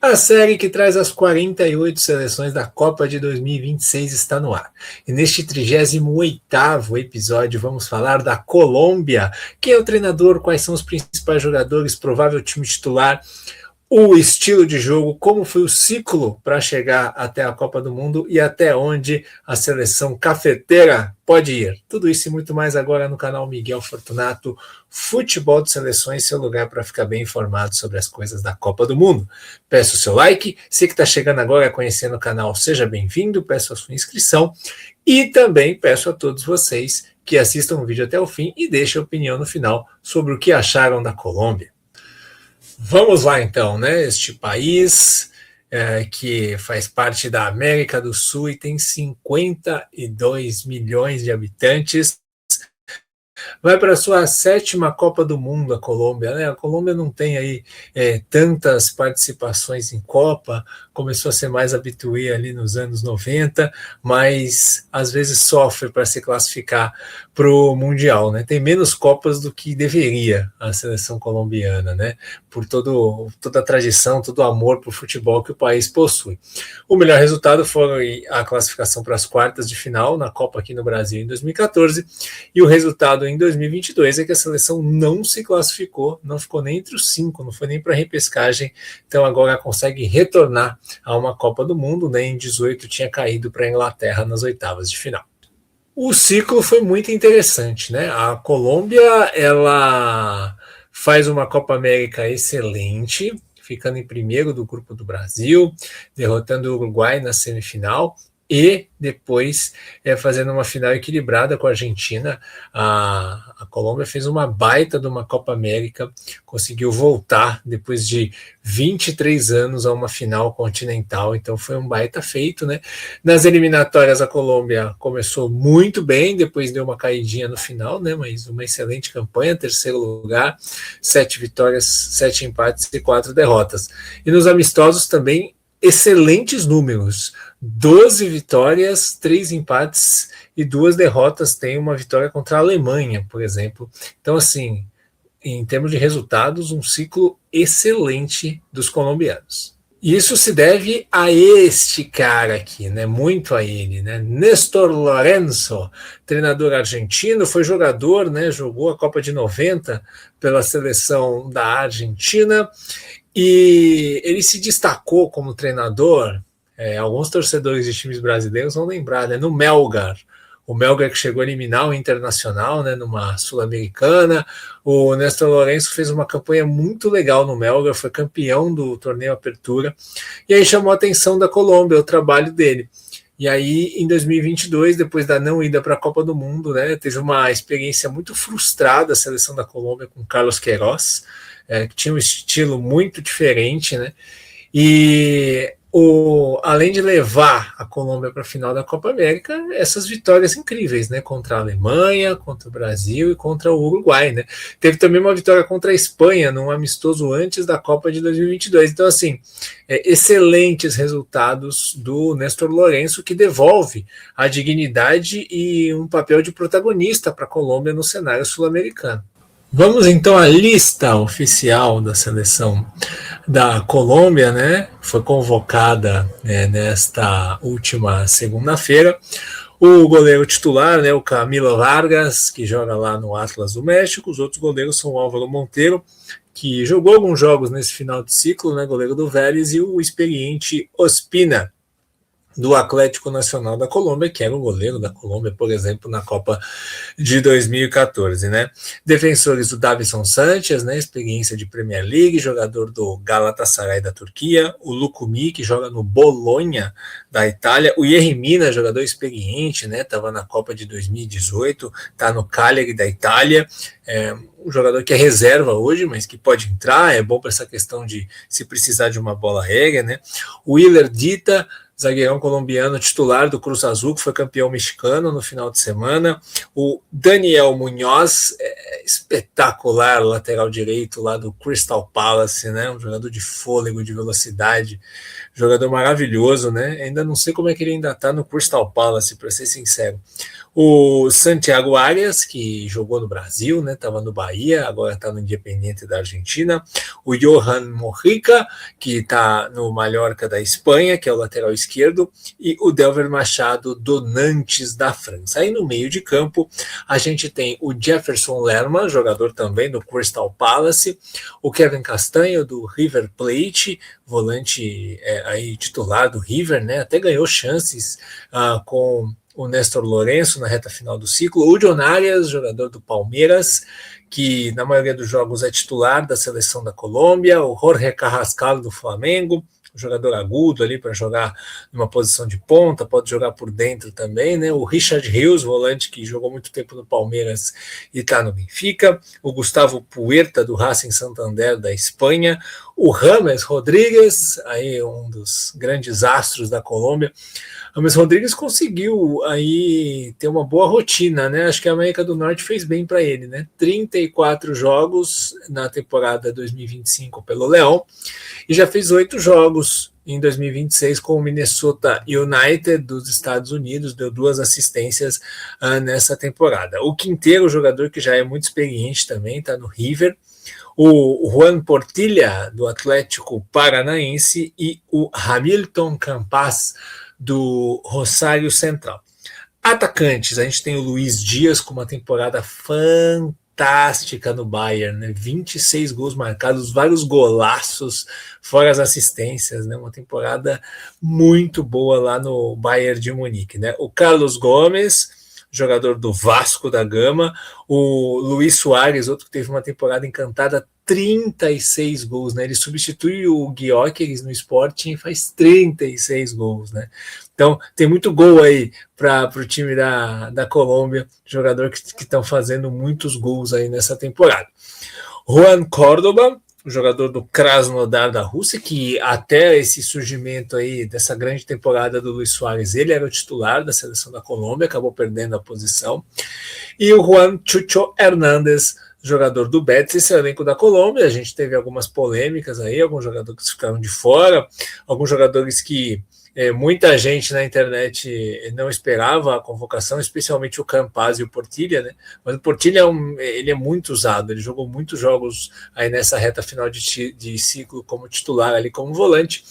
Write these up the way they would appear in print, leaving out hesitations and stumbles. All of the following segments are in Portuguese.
A série que traz as 48 seleções da Copa de 2026 está no ar. E neste 38º episódio vamos falar da Colômbia. Quem é o treinador, quais são os principais jogadores, provável time titular, o estilo de jogo, como foi o ciclo para chegar até a Copa do Mundo e até onde a seleção cafeteira pode ir. Tudo isso e muito mais agora no canal Miguel Fortunato, Futebol de Seleções, seu lugar para ficar bem informado sobre as coisas da Copa do Mundo. Peço o seu like, você que está chegando agora conhecendo o canal, seja bem-vindo, peço a sua inscrição e também peço a todos vocês que assistam o vídeo até o fim e deixem a opinião no final sobre o que acharam da Colômbia. Vamos lá então, né? Este país que faz parte da América do Sul e tem 52 milhões de habitantes, vai para a sua 7ª Copa do Mundo, a Colômbia, né? A Colômbia não tem aí tantas participações em Copa, começou a ser mais habituê ali nos anos 90, mas às vezes sofre para se classificar para o Mundial, né? Tem menos Copas do que deveria a seleção colombiana, né? Por toda a tradição, todo o amor para o futebol que o país possui. O melhor resultado foi a classificação para as quartas de final na Copa aqui no Brasil em 2014, e o resultado em 2022 é que a seleção não se classificou, não ficou nem entre os 5, não foi nem para a repescagem, então agora consegue retornar a uma Copa do Mundo, né? Em 18 tinha caído para a Inglaterra nas oitavas de final. O ciclo foi muito interessante, né? A Colômbia, ela faz uma Copa América excelente, ficando em primeiro do grupo do Brasil, derrotando o Uruguai na semifinal e depois fazendo uma final equilibrada com a Argentina. A Colômbia fez uma baita de uma Copa América, conseguiu voltar depois de 23 anos a uma final continental, então foi um baita feito, né? Nas eliminatórias a Colômbia começou muito bem, depois deu uma caidinha no final, né? Mas uma excelente campanha, terceiro lugar, 7 vitórias, 7 empates e 4 derrotas. E nos amistosos também excelentes números, 12 vitórias, 3 empates e 2 derrotas. Tem uma vitória contra a Alemanha, por exemplo. Então, assim, em termos de resultados, um ciclo excelente dos colombianos. Isso se deve a este cara aqui, né? Muito a ele, né? Néstor Lorenzo, treinador argentino, foi jogador, né? Jogou a Copa de 90 pela seleção da Argentina e ele se destacou como treinador. Alguns torcedores de times brasileiros vão lembrar, né? No Melgar. O Melgar que chegou a eliminar o Internacional, né, numa Sul-Americana. O Néstor Lourenço fez uma campanha muito legal no Melgar, foi campeão do torneio Apertura, e aí chamou a atenção da Colômbia, o trabalho dele. E aí, em 2022, depois da não ida para a Copa do Mundo, né, teve uma experiência muito frustrada a seleção da Colômbia com Carlos Queiroz, que tinha um estilo muito diferente, né, e além de levar a Colômbia para a final da Copa América, essas vitórias incríveis, né? Contra a Alemanha, contra o Brasil e contra o Uruguai, né? Teve também uma vitória contra a Espanha, num amistoso antes da Copa de 2022. Então, assim, excelentes resultados do Néstor Lourenço, que devolve a dignidade e um papel de protagonista para a Colômbia no cenário sul-americano. Vamos então à lista oficial da seleção da Colômbia, né? Foi convocada nesta última segunda-feira. O goleiro titular, né, o Camilo Vargas, que joga lá no Atlas do México. Os outros goleiros são o Álvaro Monteiro, que jogou alguns jogos nesse final de ciclo, né, goleiro do Vélez, e o experiente Ospina, do Atlético Nacional da Colômbia, que era o goleiro da Colômbia, por exemplo, na Copa de 2014, né? Defensores do Davinson Sanchez, né? Experiência de Premier League, jogador do Galatasaray da Turquia, o Lukumi, que joga no Bologna da Itália, o Yerry Mina, jogador experiente, né? Estava na Copa de 2018, está no Cagliari da Itália, um jogador que é reserva hoje, mas que pode entrar, é bom para essa questão de se precisar de uma bola aérea, né? O Willer Dita, zagueirão colombiano titular do Cruz Azul, que foi campeão mexicano no final de semana. O Daniel Muñoz, espetacular, lateral direito lá do Crystal Palace, né? Um jogador de fôlego, de velocidade, jogador maravilhoso, né? Ainda não sei como é que ele ainda está no Crystal Palace, para ser sincero. O Santiago Arias, que jogou no Brasil, né? Estava no Bahia, agora está no Independiente da Argentina. O Johan Mojica, que está no Mallorca da Espanha, que é o lateral esquerdo, e o Delver Machado do Nantes da França. Aí no meio de campo a gente tem o Jefferson Lerma, jogador também do Crystal Palace, o Kevin Castanho do River Plate, volante aí titular do River, né? Até ganhou chances com o Néstor Lourenço na reta final do ciclo, o John Arias, jogador do Palmeiras, que na maioria dos jogos é titular da seleção da Colômbia, o Jorge Carrascal do Flamengo, jogador agudo ali para jogar numa posição de ponta, pode jogar por dentro também, né? O Richard Rios, volante que jogou muito tempo no Palmeiras e está no Benfica, o Gustavo Puerta do Racing Santander da Espanha, o James Rodrigues, aí um dos grandes astros da Colômbia. James Rodrigues conseguiu aí ter uma boa rotina, né? Acho que a América do Norte fez bem para ele, né? 34 jogos na temporada 2025 pelo Leão e já fez 8 jogos em 2026 com o Minnesota United dos Estados Unidos, deu 2 assistências nessa temporada. O Quinteiro, jogador que já é muito experiente também, está no River. O Juan Portilla, do Atlético Paranaense, e o Hamilton Campas, do Rosário Central. Atacantes, a gente tem o Luiz Dias com uma temporada fantástica no Bayern, né? 26 gols marcados, vários golaços, fora as assistências, né? Uma temporada muito boa lá no Bayern de Munique, né? O Carlos Gomes, jogador do Vasco da Gama, o Luiz Soares, outro que teve uma temporada encantada, 36 gols, né? Ele substitui o Gyökeres no Sporting e faz 36 gols, né? Então, tem muito gol aí para o time da Colômbia, jogador que estão fazendo muitos gols aí nessa temporada. Juan Córdoba, jogador do Krasnodar da Rússia, que até esse surgimento aí dessa grande temporada do Luis Suárez, ele era o titular da seleção da Colômbia, acabou perdendo a posição. E o Juan Chucho Hernández, jogador do Betis, esse elenco da Colômbia. A gente teve algumas polêmicas aí, alguns jogadores que ficaram de fora, alguns jogadores que muita gente na internet não esperava a convocação, especialmente o Campas e o Portilla, né? Mas o Portilla ele é muito usado, ele jogou muitos jogos aí nessa reta final de ciclo como titular ali, como volante.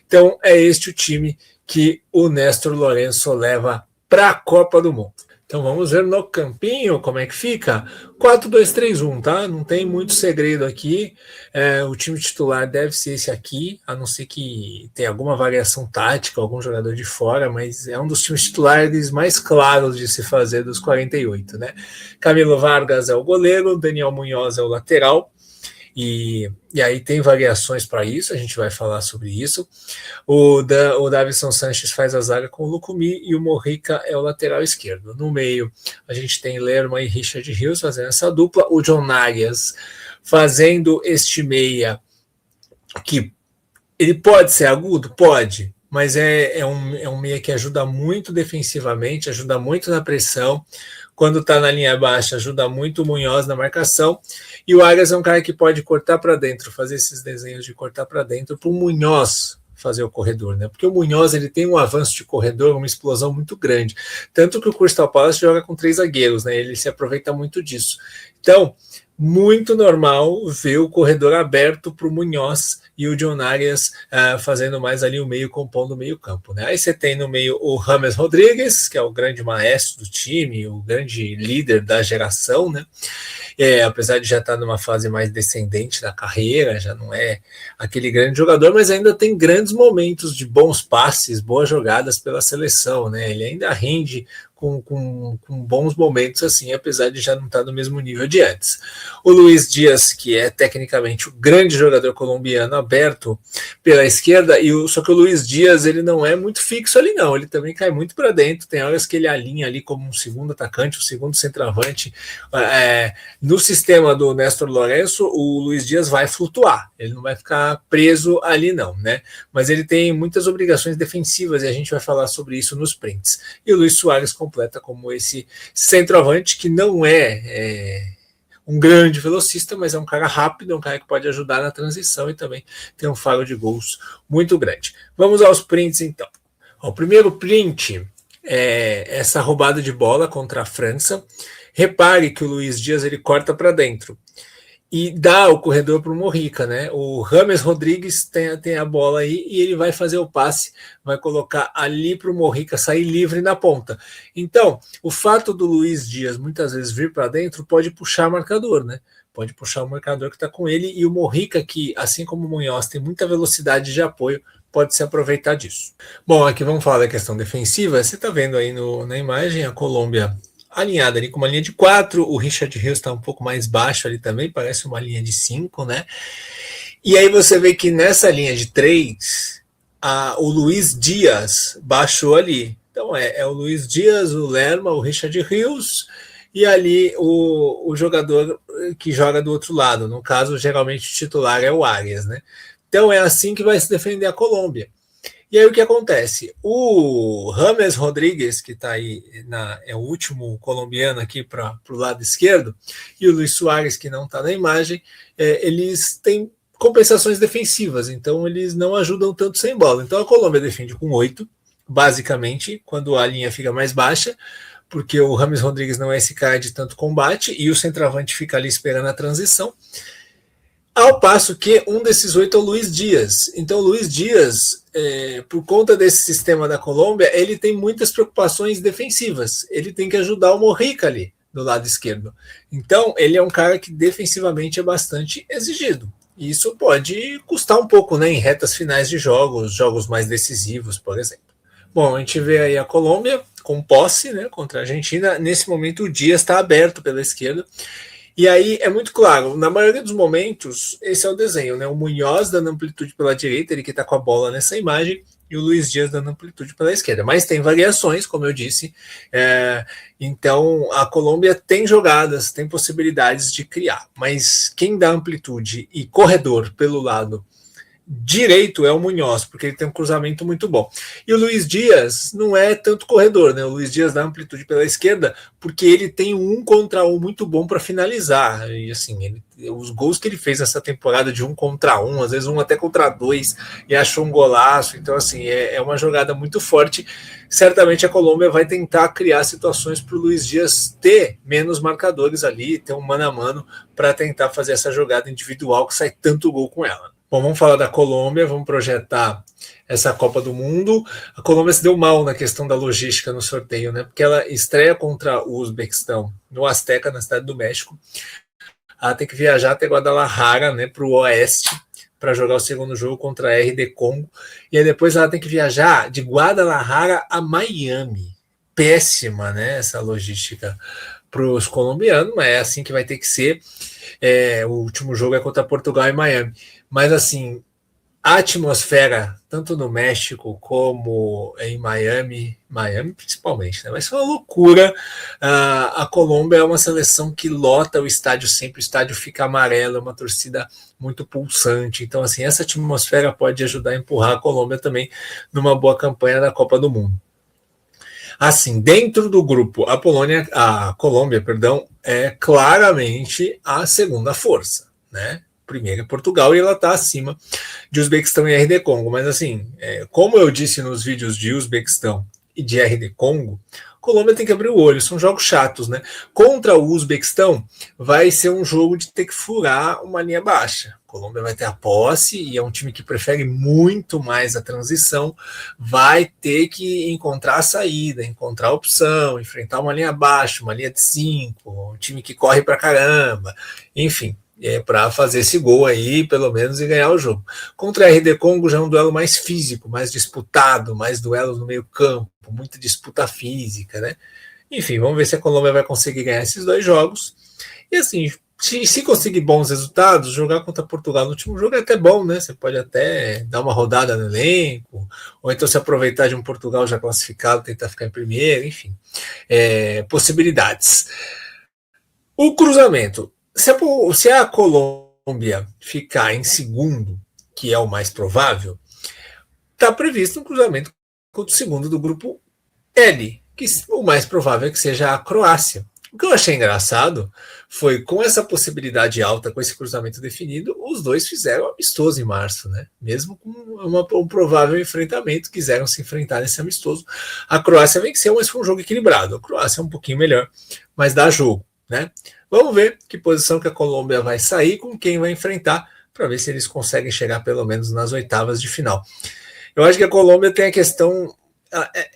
Então é este o time que o Néstor Lourenço leva para a Copa do Mundo. Então vamos ver no campinho como é que fica. 4-2-3-1, tá? Não tem muito segredo aqui. O time titular deve ser esse aqui, a não ser que tenha alguma variação tática, algum jogador de fora, mas é um dos times titulares mais claros de se fazer dos 48, né? Camilo Vargas é o goleiro, Daniel Muñoz é o lateral, e aí tem variações para isso, a gente vai falar sobre isso. O Davinson Sanches faz a zaga com o Lucumí e o Mojica é o lateral esquerdo. No meio, a gente tem Lerma e Richard Rios fazendo essa dupla. O John Arias fazendo este meia, que ele pode ser agudo? Pode, mas é um meia que ajuda muito defensivamente, ajuda muito na pressão. Quando está na linha baixa, ajuda muito o Muñoz na marcação. E o Arias é um cara que pode cortar para dentro, fazer esses desenhos de cortar para dentro para o Muñoz fazer o corredor, né? Porque o Muñoz ele tem um avanço de corredor, uma explosão muito grande. Tanto que o Crystal Palace joga com 3 zagueiros, né? Ele se aproveita muito disso. Então, muito normal ver o corredor aberto para o Muñoz e o John Arias fazendo mais ali o meio, compondo o meio campo, né? Aí você tem no meio o James Rodrigues, que é o grande maestro do time, o grande líder da geração, né? Apesar de já estar numa fase mais descendente da carreira, já não é aquele grande jogador, mas ainda tem grandes momentos de bons passes, boas jogadas pela seleção, né? Ele ainda rende com bons momentos, assim, apesar de já não estar no mesmo nível de antes. O Luiz Dias, que é tecnicamente o grande jogador colombiano, aberto pela esquerda, só que o Luiz Dias ele não é muito fixo ali, não. Ele também cai muito para dentro. Tem horas que ele alinha ali como um segundo atacante, um segundo centroavante. No sistema do Néstor Lourenço, o Luiz Dias vai flutuar. Ele não vai ficar preso ali, não, né? Mas ele tem muitas obrigações defensivas e a gente vai falar sobre isso nos prints. E o Luiz Soares completa como esse centroavante que não é um grande velocista, mas é um cara rápido, é um cara que pode ajudar na transição e também tem um faro de gols muito grande. Vamos aos prints, então. O primeiro print é essa roubada de bola contra a França. Repare que o Luiz Dias ele corta para dentro e dá o corredor para o Morrica, né? O James Rodrigues tem a bola aí e ele vai fazer o passe, vai colocar ali para o Morrica sair livre na ponta. Então, o fato do Luiz Dias muitas vezes vir para dentro pode puxar marcador, né? Pode puxar o marcador que está com ele e o Morrica, que assim como o Munhoz tem muita velocidade de apoio, pode se aproveitar disso. Bom, aqui vamos falar da questão defensiva. Você está vendo aí na imagem a Colômbia alinhada ali com uma linha de 4, o Richard Rios está um pouco mais baixo ali também, parece uma linha de 5, né? E aí você vê que nessa linha de 3, o Luiz Dias baixou ali. Então é o Luiz Dias, o Lerma, o Richard Rios e ali o jogador que joga do outro lado. No caso, geralmente o titular é o Arias, né? Então é assim que vai se defender a Colômbia. E aí o que acontece? O James Rodrigues, que está aí, é o último colombiano aqui para o lado esquerdo, e o Luiz Soares, que não está na imagem, eles têm compensações defensivas, então eles não ajudam tanto sem bola. Então a Colômbia defende com 8, basicamente, quando a linha fica mais baixa, porque o James Rodrigues não é esse cara de tanto combate, e o centroavante fica ali esperando a transição. Ao passo que um desses 8 é o Luiz Dias. Então, o Luiz Dias, por conta desse sistema da Colômbia, ele tem muitas preocupações defensivas. Ele tem que ajudar o Morrica ali, do lado esquerdo. Então, ele é um cara que defensivamente é bastante exigido. E isso pode custar um pouco, né, em retas finais de jogos mais decisivos, por exemplo. Bom, a gente vê aí a Colômbia com posse, né, contra a Argentina. Nesse momento, o Dias está aberto pela esquerda. E aí é muito claro, na maioria dos momentos, esse é o desenho, né? O Munhoz dando amplitude pela direita, ele que está com a bola nessa imagem, e o Luiz Dias dando amplitude pela esquerda. Mas tem variações, como eu disse. Então a Colômbia tem jogadas, tem possibilidades de criar. Mas quem dá amplitude e corredor pelo lado direito é o Munhoz, porque ele tem um cruzamento muito bom. E o Luiz Dias não é tanto corredor, né? O Luiz Dias dá amplitude pela esquerda, porque ele tem um contra um muito bom para finalizar. E assim, os gols que ele fez nessa temporada de 1 contra 1, às vezes 1 até contra 2, e achou um golaço. Então, assim, é uma jogada muito forte. Certamente a Colômbia vai tentar criar situações para o Luiz Dias ter menos marcadores ali, ter um mano a mano para tentar fazer essa jogada individual que sai tanto gol com ela. Bom, vamos falar da Colômbia, vamos projetar essa Copa do Mundo. A Colômbia se deu mal na questão da logística no sorteio, né? Porque ela estreia contra o Uzbequistão no Azteca, na cidade do México. Ela tem que viajar até Guadalajara, né, para o oeste, para jogar o segundo jogo contra a RD Congo. E aí depois ela tem que viajar de Guadalajara a Miami. Péssima, né, essa logística para os colombianos, mas é assim que vai ter que ser. O último jogo é contra Portugal e Miami. Mas, assim, a atmosfera, tanto no México como em Miami principalmente, né? Vai ser uma loucura. A Colômbia é uma seleção que lota o estádio sempre, o estádio fica amarelo, é uma torcida muito pulsante. Então, assim, essa atmosfera pode ajudar a empurrar a Colômbia também numa boa campanha da Copa do Mundo. Assim, dentro do grupo, a Colômbia, é claramente a segunda força, né? Primeiro é Portugal e ela está acima de Uzbequistão e RD Congo. Mas assim, como eu disse nos vídeos de Uzbequistão e de RD Congo, Colômbia tem que abrir o olho, são jogos chatos, né? Contra o Uzbequistão vai ser um jogo de ter que furar uma linha baixa. A Colômbia vai ter a posse e é um time que prefere muito mais a transição, vai ter que encontrar a saída, encontrar a opção, enfrentar uma linha baixa, uma linha de 5, um time que corre pra caramba, enfim. para fazer esse gol aí, pelo menos, e ganhar o jogo. Contra a RD Congo já é um duelo mais físico, mais disputado, mais duelo no meio campo, muita disputa física, né? Enfim, vamos ver se a Colômbia vai conseguir ganhar esses dois jogos. E assim, se conseguir bons resultados, jogar contra Portugal no último jogo é até bom, né? Você pode até dar uma rodada no elenco, ou então se aproveitar de um Portugal já classificado, tentar ficar em primeiro, enfim. Possibilidades. O cruzamento. Se a Colômbia ficar em segundo, que é o mais provável, está previsto um cruzamento contra o segundo do grupo L, que o mais provável é que seja a Croácia. O que eu achei engraçado foi, com essa possibilidade alta, com esse cruzamento definido, os dois fizeram amistoso em março, né? Mesmo com um provável enfrentamento, quiseram se enfrentar nesse amistoso. A Croácia venceu, mas foi um jogo equilibrado. A Croácia é um pouquinho melhor, mas dá jogo, né? Vamos ver que posição que a Colômbia vai sair, com quem vai enfrentar, para ver se eles conseguem chegar pelo menos nas oitavas de final. Eu acho que a Colômbia tem a questão,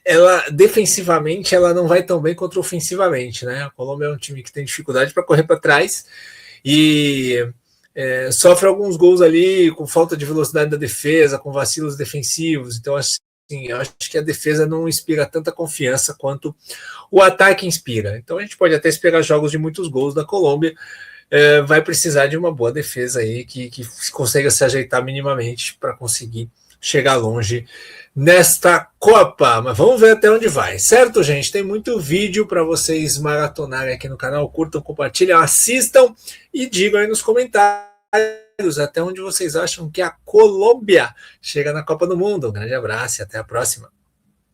ela defensivamente ela não vai tão bem quanto ofensivamente, né? A Colômbia é um time que tem dificuldade para correr para trás e sofre alguns gols ali com falta de velocidade da defesa, com vacilos defensivos. Então, assim, eu acho que a defesa não inspira tanta confiança quanto o ataque inspira. Então, a gente pode até esperar jogos de muitos gols da Colômbia. Vai precisar de uma boa defesa aí que consiga se ajeitar minimamente para conseguir chegar longe nesta Copa, mas vamos ver até onde vai, certo, gente? Tem muito vídeo para vocês maratonarem aqui no canal, curtam, compartilhem, assistam e digam aí nos comentários até onde vocês acham que a Colômbia chega na Copa do Mundo. Um grande abraço e até a próxima.